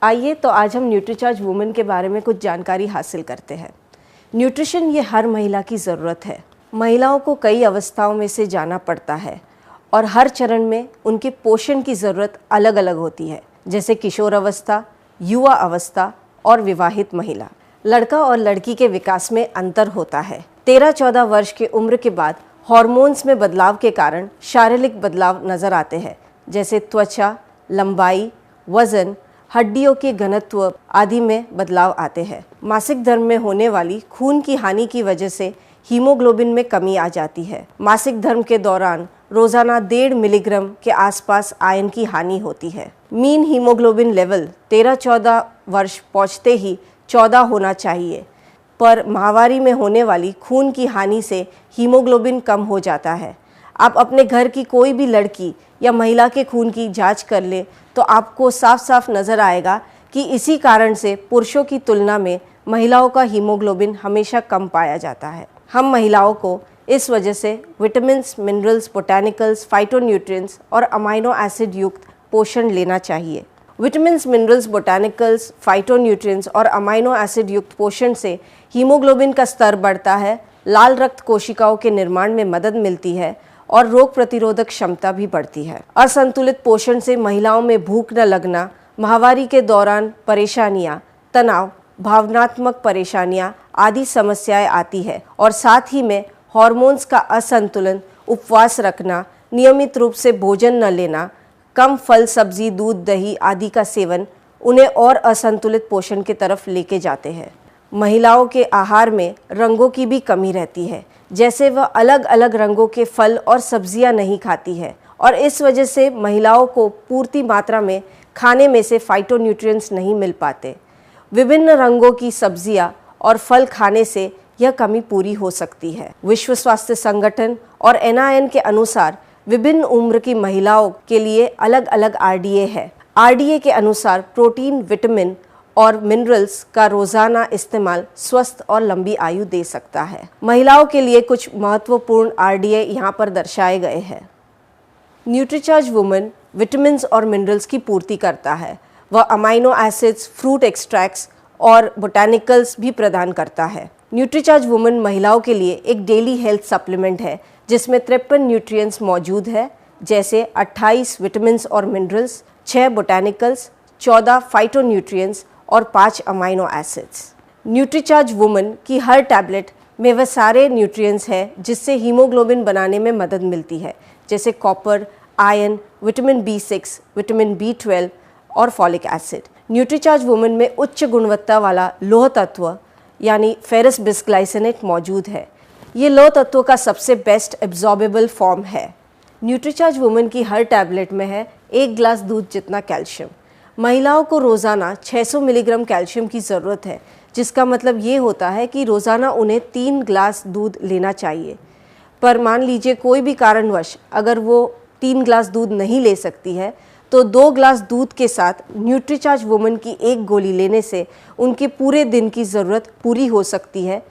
आइए तो आज हम न्यूट्रीचार्ज वुमेन के बारे में कुछ जानकारी हासिल करते हैं। न्यूट्रिशन ये हर महिला की ज़रूरत है। महिलाओं को कई अवस्थाओं में से जाना पड़ता है और हर चरण में उनके पोषण की ज़रूरत अलग अलग होती है, जैसे किशोर अवस्था, युवा अवस्था और विवाहित महिला। लड़का और लड़की के विकास में अंतर होता है। 13-14 वर्ष की उम्र के बाद हार्मोन्स में बदलाव के कारण शारीरिक बदलाव नज़र आते हैं, जैसे त्वचा, लंबाई, वजन, हड्डियों के घनत्व आदि में बदलाव आते हैं। मासिक धर्म में होने वाली खून की हानि की वजह से हीमोग्लोबिन में कमी आ जाती है। मासिक धर्म के दौरान रोजाना 1.5 मिलीग्राम के आसपास आयरन की हानि होती है। मीन हीमोग्लोबिन लेवल 13-14 वर्ष पहुंचते ही 14 होना चाहिए, पर माहवारी में होने वाली खून की हानि से हीमोग्लोबिन कम हो जाता है। आप अपने घर की कोई भी लड़की या महिला के खून की जांच कर ले तो आपको साफ साफ नज़र आएगा कि इसी कारण से पुरुषों की तुलना में महिलाओं का हीमोग्लोबिन हमेशा कम पाया जाता है। हम महिलाओं को इस वजह से विटामिन्स, मिनरल्स, बोटैनिकल्स, फाइटोन्यूट्रिएंट्स और अमाइनो एसिड युक्त पोषण लेना चाहिए। विटामिन्स, मिनरल्स, बोटैनिकल्स, फाइटोन्यूट्रिएंट्स और अमाइनो एसिड युक्त पोषण से हीमोग्लोबिन का स्तर बढ़ता है, लाल रक्त कोशिकाओं के निर्माण में मदद मिलती है और रोग प्रतिरोधक क्षमता भी बढ़ती है। असंतुलित पोषण से महिलाओं में भूख न लगना, माहवारी के दौरान परेशानियां, तनाव, भावनात्मक परेशानियां आदि समस्याएं आती है और साथ ही में हार्मोन्स का असंतुलन, उपवास रखना, नियमित रूप से भोजन न लेना, कम फल, सब्जी, दूध, दही आदि का सेवन उन्हें और असंतुलित पोषण की तरफ लेके जाते हैं। महिलाओं के आहार में रंगों की भी कमी रहती है, जैसे वह अलग अलग रंगों के फल और सब्जियां नहीं खाती है और इस वजह से महिलाओं को पूर्ति मात्रा में खाने में से फाइटोन्यूट्रिएंट्स नहीं मिल पाते। विभिन्न रंगों की सब्जियां और फल खाने से यह कमी पूरी हो सकती है। विश्व स्वास्थ्य संगठन और NIN के अनुसार विभिन्न उम्र की महिलाओं के लिए अलग अलग RDA है। RDA के अनुसार प्रोटीन, विटामिन और मिनरल्स का रोजाना इस्तेमाल स्वस्थ और लंबी आयु दे सकता है। महिलाओं के लिए कुछ महत्वपूर्ण RDA यहाँ पर दर्शाए गए हैं। न्यूट्रीचार्ज वुमेन विटामिन्स और मिनरल्स की पूर्ति करता है। वह अमाइनो एसिड्स, फ्रूट एक्सट्रैक्ट्स और बोटैनिकल्स भी प्रदान करता है। न्यूट्रीचार्ज वुमेन महिलाओं के लिए एक डेली हेल्थ सप्लीमेंट है जिसमें 53 न्यूट्रिएंट्स मौजूद है, जैसे 28 विटामिन्स और मिनरल्स, 6 बोटैनिकल्स, 14 फाइटोन्यूट्रिएंट्स और 5 अमाइनो एसिड्स। न्यूट्रीचार्ज वुमेन की हर टैबलेट में वह सारे न्यूट्रिएंट्स हैं जिससे हीमोग्लोबिन बनाने में मदद मिलती है, जैसे copper, iron, vitamin B6, vitamin B12 और फॉलिक एसिड। न्यूट्रीचार्ज वुमेन में उच्च गुणवत्ता वाला लौह तत्व यानी फेरस बिस्ग्लाइसिनेट मौजूद है। ये लौह तत्व का सबसे बेस्ट एब्जॉर्बेबल फॉर्म है। न्यूट्रीचार्ज वुमेन की हर टैबलेट में है 1 ग्लास दूध जितना कैल्शियम। महिलाओं को रोज़ाना 600 मिलीग्राम कैल्शियम की ज़रूरत है, जिसका मतलब ये होता है कि रोज़ाना उन्हें 3 ग्लास दूध लेना चाहिए। पर मान लीजिए कोई भी कारणवश अगर वो 3 ग्लास दूध नहीं ले सकती है तो 2 ग्लास दूध के साथ न्यूट्रीचार्ज वुमेन की 1 गोली लेने से उनके पूरे दिन की ज़रूरत पूरी हो सकती है,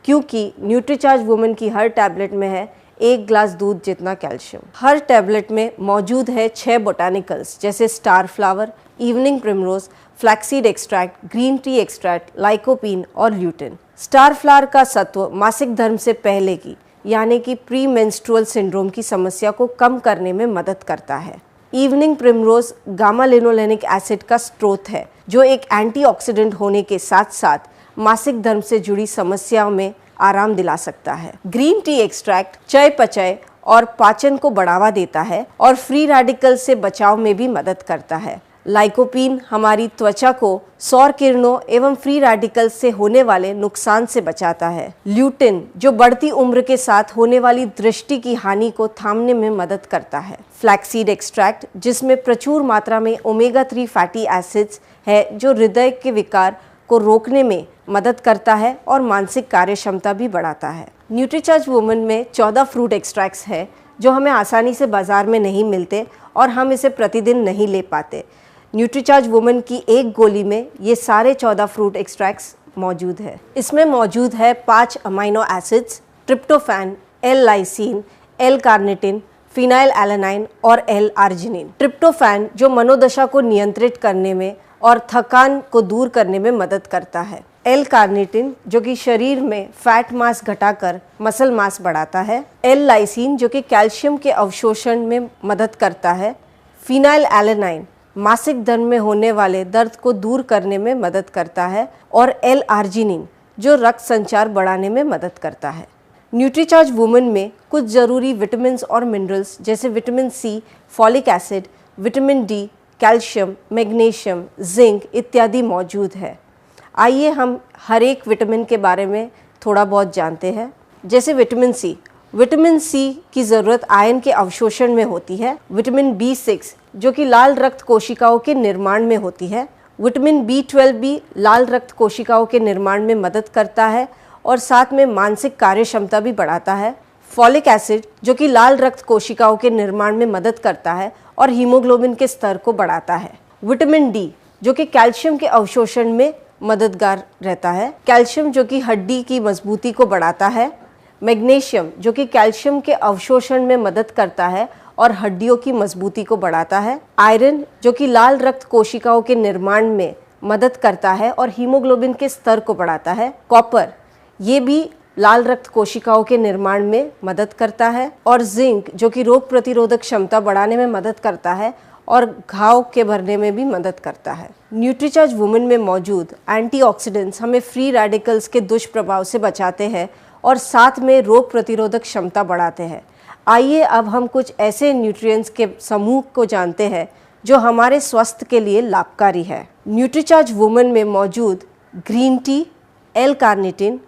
क्योंकि न्यूट्रीचार्ज वुमेन की हर टैबलेट में है 1 ग्लास दूध जितना कैल्शियम। हर टैबलेट में मौजूद है 6 बोटैनिकल्स, जैसे star flower, evening primrose, flaxseed extract, green tea extract, lycopene और ल्यूटिन। स्टार फ्लावर का सत्व मासिक धर्म से पहले की यानी कि प्री मेंस्ट्रुअल सिंड्रोम की समस्या को कम करने में मदद करता है। Evening primrose gamma linolenic acid का स्रोत है, जो एक एंटीऑक्सीडेंट होने के साथ साथ मासिक धर्म से जुड़ी समस्याओं में आराम दिला सकता है। ग्रीन टी एक्सट्रैक्ट चयापचय और पाचन को बढ़ावा देता है और फ्री रेडिकल से बचाव में भी मदद करता है। लाइकोपीन हमारी त्वचा को सौर किरणों एवं फ्री रेडिकल्स से होने वाले नुकसान से बचाता है। ल्यूटिन जो बढ़ती उम्र के साथ होने वाली दृष्टि की हानि को थामने में मदद करता है। फ्लैक्सीड एक्सट्रैक्ट जिसमें प्रचुर मात्रा में ओमेगा 3 फैटी एसिड्स है, जो हृदय के विकार को रोकने में मदद करता है और मानसिक कार्य क्षमता भी बढ़ाता है। न्यूट्रीचार्ज वुमेन में 14 फ्रूट एक्सट्रैक्ट्स है जो हमें आसानी से बाजार में नहीं मिलते और हम इसे प्रतिदिन नहीं ले पाते। न्यूट्रीचार्ज वुमेन की 1 गोली में ये सारे 14 फ्रूट एक्सट्रैक्ट्स मौजूद है। इसमें मौजूद है 5 amino acids, tryptophan, L lysine, L carnitine, phenylalanine और L-आर्जिनिन। ट्रिप्टोफैन जो मनोदशा को नियंत्रित करने में और थकान को दूर करने में मदद करता है। एल कार्निटिन जो कि शरीर में फैट मास घटाकर मसल मास बढ़ाता है। एल लाइसिन जो कि कैल्शियम के अवशोषण में मदद करता है। फिनाइल एलेनाइन मासिक धर्म में होने वाले दर्द को दूर करने में मदद करता है। और एल आर्जिनिन जो रक्त संचार बढ़ाने में मदद करता है। न्यूट्रीचार्ज वुमेन में कुछ ज़रूरी विटामिन और मिनरल्स जैसे vitamin C, folic acid, vitamin D, calcium, magnesium, zinc इत्यादि मौजूद है। आइए हम हर एक विटामिन के बारे में थोड़ा बहुत जानते हैं। जैसे विटामिन सी की ज़रूरत आयरन के अवशोषण में होती है। विटामिन B6 जो कि लाल रक्त कोशिकाओं के निर्माण में होती है। विटामिन B12 भी लाल रक्त कोशिकाओं के निर्माण में मदद करता है और साथ में मानसिक कार्य क्षमता भी बढ़ाता है। फॉलिक एसिड जो कि लाल रक्त कोशिकाओं के निर्माण में मदद करता है और हीमोग्लोबिन के स्तर को बढ़ाता है। विटामिन डी जो कि कैल्शियम के अवशोषण में मददगार रहता है। कैल्शियम जो कि हड्डी की मजबूती को बढ़ाता है। मैग्नीशियम जो कि कैल्शियम के अवशोषण में मदद करता है और हड्डियों की मजबूती को बढ़ाता है। आयरन जो कि लाल रक्त कोशिकाओं के निर्माण में मदद करता है और हीमोग्लोबिन के स्तर को बढ़ाता है। कॉपर ये भी लाल रक्त कोशिकाओं के निर्माण में मदद करता है। और जिंक जो कि रोग प्रतिरोधक क्षमता बढ़ाने में मदद करता है और घाव के भरने में भी मदद करता है। न्यूट्रीचार्ज वुमेन में मौजूद एंटीऑक्सीडेंट्स हमें फ्री रेडिकल्स के दुष्प्रभाव से बचाते हैं और साथ में रोग प्रतिरोधक क्षमता बढ़ाते हैं। आइए अब हम कुछ ऐसे न्यूट्रिएंट्स के समूह को जानते हैं जो हमारे स्वास्थ्य के लिए लाभकारी है। न्यूट्रीचार्ज वुमेन में मौजूद green tea, L carnitine,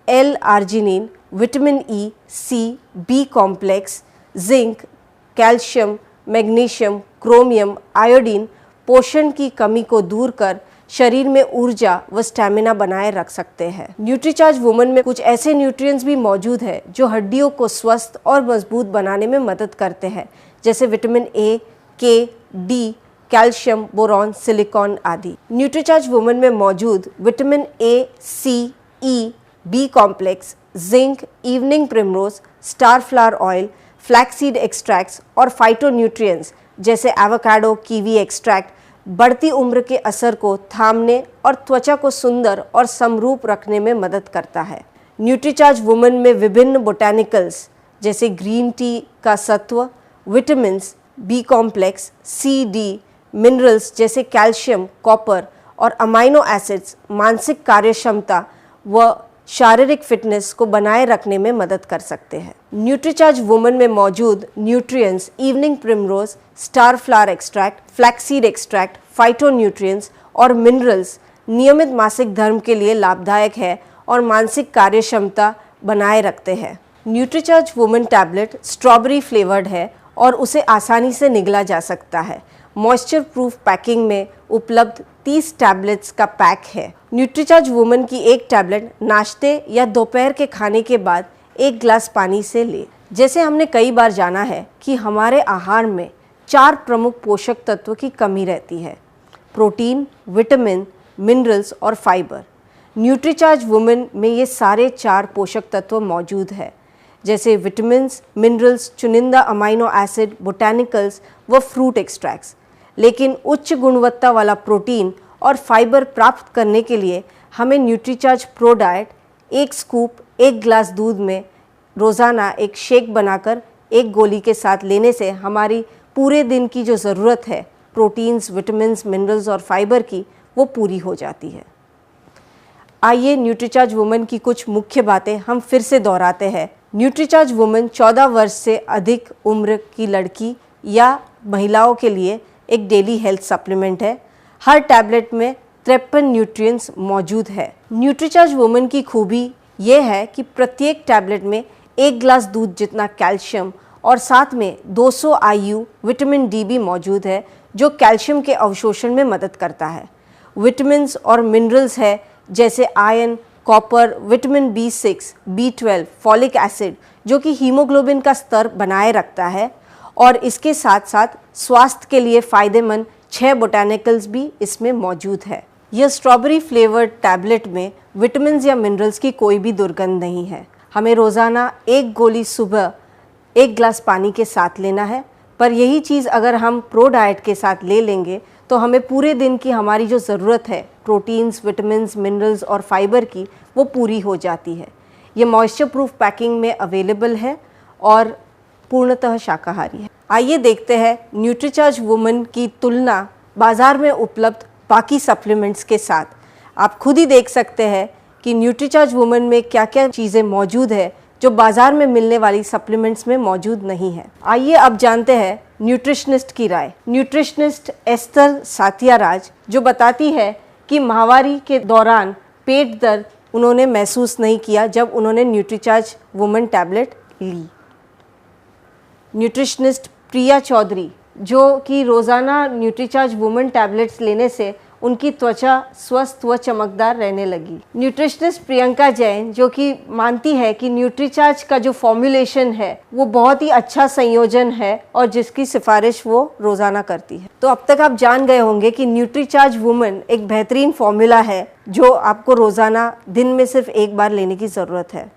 L arginine, vitamin E, C, B complex, zinc, calcium, magnesium, chromium, iodine पोषण की कमी को दूर कर शरीर में ऊर्जा व स्टैमिना बनाए रख सकते हैं। न्यूट्रीचार्ज वुमेन में कुछ ऐसे न्यूट्रिएंट्स भी मौजूद है जो हड्डियों को स्वस्थ और मजबूत बनाने में मदद करते हैं, जैसे vitamin A, K, D, calcium, boron, silicon आदि। न्यूट्रीचार्ज वुमेन में मौजूद vitamin A, C, E, B complex, zinc, evening primrose, star flower oil, flaxseed extracts और फाइटोन्यूट्रिएंट्स जैसे एवोकाडो, कीवी एक्सट्रैक्ट बढ़ती उम्र के असर को थामने और त्वचा को सुंदर और समरूप रखने में मदद करता है। न्यूट्रीचार्ज वुमेन में विभिन्न बोटैनिकल्स जैसे ग्रीन टी का सत्व, विटामिन्स, बी कॉम्प्लेक्स, सी, डी, मिनरल्स जैसे कैल्शियम, कॉपर और अमाइनो एसिड्स मानसिक कार्यक्षमता व शारीरिक फिटनेस को बनाए रखने में मदद कर सकते हैं। न्यूट्रीचार्ज वुमेन में मौजूद nutrients evening primrose, star flower extract, flaxseed extract, phytonutrients और मिनरल्स नियमित मासिक धर्म के लिए लाभदायक है और मानसिक कार्य क्षमता बनाए रखते हैं। Nutricharge women tablet strawberry flavoured है और उसे आसानी से निगला जा सकता है। मॉइस्चर प्रूफ पैकिंग में उपलब्ध 30 टैबलेट्स का पैक है। न्यूट्रीचार्ज वुमेन की एक टैबलेट नाश्ते या दोपहर के खाने के बाद 1 गिलास पानी से ले। जैसे हमने कई बार जाना है कि हमारे आहार में 4 प्रमुख पोषक तत्व की कमी रहती है: प्रोटीन, विटामिन, मिनरल्स और फाइबर। न्यूट्रीचार्ज वुमेन में ये सारे 4 पोषक तत्व मौजूद है, जैसे विटामिन्स, मिनरल्स, चुनिंदा अमाइनो एसिड, बोटैनिकल्स व फ्रूट एक्सट्रैक्ट्स। लेकिन उच्च गुणवत्ता वाला प्रोटीन और फाइबर प्राप्त करने के लिए हमें न्यूट्रीचार्ज प्रो डाइट 1 स्कूप 1 गिलास दूध में रोज़ाना एक शेक बनाकर 1 गोली के साथ लेने से हमारी पूरे दिन की जो ज़रूरत है प्रोटीन्स, विटामिन्स, मिनरल्स और फाइबर की, वो पूरी हो जाती है। आइए न्यूट्रीचार्ज वुमेन की कुछ मुख्य बातें हम फिर से दोहराते हैं। न्यूट्रीचार्ज वुमेन 14 वर्ष से अधिक उम्र की लड़की या महिलाओं के लिए एक डेली हेल्थ सप्लीमेंट है। हर टैबलेट में 53 न्यूट्रिएंट्स मौजूद है। न्यूट्रीचार्ज वुमेन की खूबी ये है कि प्रत्येक टैबलेट में 1 गिलास दूध जितना कैल्शियम और साथ में 200 IU विटामिन डी भी मौजूद है, जो कैल्शियम के अवशोषण में मदद करता है। विटामिन्स और मिनरल्स है जैसे iron, copper, vitamin B6, B12, folic acid जो कि हीमोग्लोबिन का स्तर बनाए रखता है, और इसके साथ साथ स्वास्थ्य के लिए फ़ायदेमंद 6 बोटैनिकल्स भी इसमें मौजूद है। यह स्ट्रॉबेरी फ्लेवर्ड टैबलेट में विटामिन्स या मिनरल्स की कोई भी दुर्गंध नहीं है। हमें रोज़ाना 1 गोली सुबह 1 गिलास पानी के साथ लेना है, पर यही चीज़ अगर हम प्रो डाइट के साथ ले लेंगे तो हमें पूरे दिन की हमारी जो ज़रूरत है प्रोटीन्स, विटामिन्स, मिनरल्स और फाइबर की, वो पूरी हो जाती है। ये मॉइस्चर प्रूफ पैकिंग में अवेलेबल है और पूर्णतः शाकाहारी है। आइए देखते हैं न्यूट्रीचार्ज वुमन की तुलना बाज़ार में उपलब्ध बाकी सप्लीमेंट्स के साथ। आप खुद ही देख सकते हैं कि न्यूट्रीचार्ज वुमन में क्या क्या चीज़ें मौजूद है जो बाज़ार में मिलने वाली सप्लीमेंट्स में मौजूद नहीं है। आइए अब जानते हैं न्यूट्रिशनिस्ट की राय। न्यूट्रिशनिस्ट एस्थर साथियाराज जो बताती है कि माहवारी के दौरान पेट दर्द उन्होंने महसूस नहीं किया जब उन्होंने न्यूट्रीचार्ज वुमन टैबलेट ली। न्यूट्रिशनिस्ट प्रिया चौधरी जो कि रोज़ाना न्यूट्रीचार्ज वुमन टैबलेट्स लेने से उनकी त्वचा स्वस्थ व चमकदार रहने लगी। न्यूट्रिशनिस्ट प्रियंका जैन जो कि मानती है कि न्यूट्रीचार्ज का जो फॉर्मुलेशन है वो बहुत ही अच्छा संयोजन है और जिसकी सिफारिश वो रोज़ाना करती है। तो अब तक आप जान गए होंगे कि न्यूट्रीचार्ज वुमन एक बेहतरीन फॉर्मूला है जो आपको रोज़ाना दिन में सिर्फ एक बार लेने की ज़रूरत है।